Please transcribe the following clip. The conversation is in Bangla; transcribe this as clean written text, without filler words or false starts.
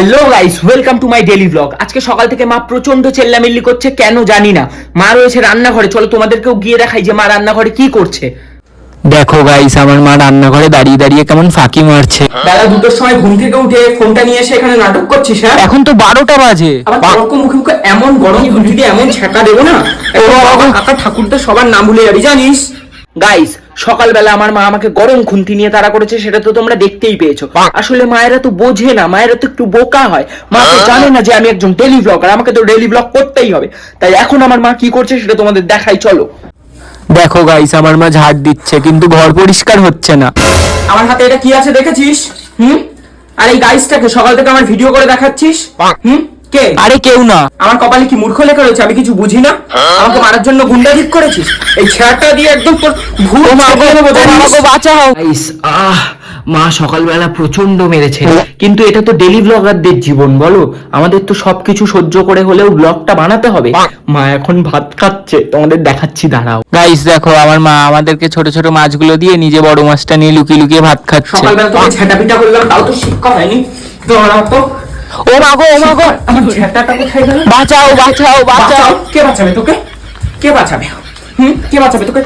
Hello guys, welcome to my daily blog. আজকে সকাল থেকে মা প্রচন্ড চেল্লামিল্লি করছে, কেন জানি না। মা রয়েছে রান্নাঘরে, চলো তোমাদেরকেও গিয়ে দেখাই যে মা রান্নাঘরে কি করছে। দেখো গাইস, আমার মা রান্নাঘরে দাঁড়িয়ে দাঁড়িয়ে কেমন ফাঁকি মারছে। বেলা 2টোর সময় ঘুম থেকে উঠে ফোনটা নিয়ে এসে এখানে নাটক করছিস? হ্যাঁ, এখন তো 12টা বাজে। আবার তর্ক মুখে মুখে এমন গরম ঝুঁটি এমন ছ্যাঁকা দেবো না, কাকা ঠাকুরদের সবার নাম ভুলে যাবি জানিস। গাইস, সকালবেলা আমার মা আমাকে গরম খুন্তি নিয়ে তাড়া করেছে, সেটা তো তোমরা দেখতেই পেয়েছো। আসলে মায়েরা তো বোঝে না, মায়েরা তো একটু বোকা হয়। মা তো জানে না যে আমি একজন ডেইলি ব্লগার, আমাকে তো ডেইলি ব্লগ করতেই হবে। তাই এখন আমার মা কি করছে সেটা তোমাদের দেখাই, চলো। দেখো গাইস, আমার মা ঝাড় দিচ্ছে কিন্তু ঘর পরিষ্কার হচ্ছে না। আমার হাতে এটা কি আছে দেখেছিস? আর এই গাইসটাকে সকাল থেকে আমার ভিডিও করে দেখাচ্ছিস? কে? আরে কেউ না। আমার কপালে কি মূর্খ লেখা রয়েছে আমি কিছু বুঝি না? আমাকে মারার জন্য গুন্ডা ঠিক করেছিস? এই ছেঁড়াটা দিয়ে একদম বাঁচাও। গাইস, মা সকালবেলা প্রচন্ড মেরেছে, কিন্তু এটা তো ডেইলি ব্লগারদের জীবন, বলো। আমাদের তো সবকিছু সহ্য করে হলেও ব্লগটা বানাতে হবে। মা এখন ভাত খাচ্ছে, তোমাদের দেখাচ্ছি, দাঁড়াও। গাইস দেখো, আমার মা আমাদেরকে ছোট ছোট মাছগুলো দিয়ে নিজে বড় মাছটা নিয়ে লুকিয়ে লুকিয়ে ভাত খাচ্ছে। সকালবেলা তোমাকে ঝেঁটা পিটা করলাম, তাও তো শিক্ষা হয়নি। দাঁড়াও তো। ও মা গো, ও মা গো, আমার ঝেঁটাটা কোথায় গেল? বাঁচাও বাঁচাও বাঁচাও। কে বাঁচাবে তোকে? কে বাঁচাবে? কে বাঁচাবে তোকে?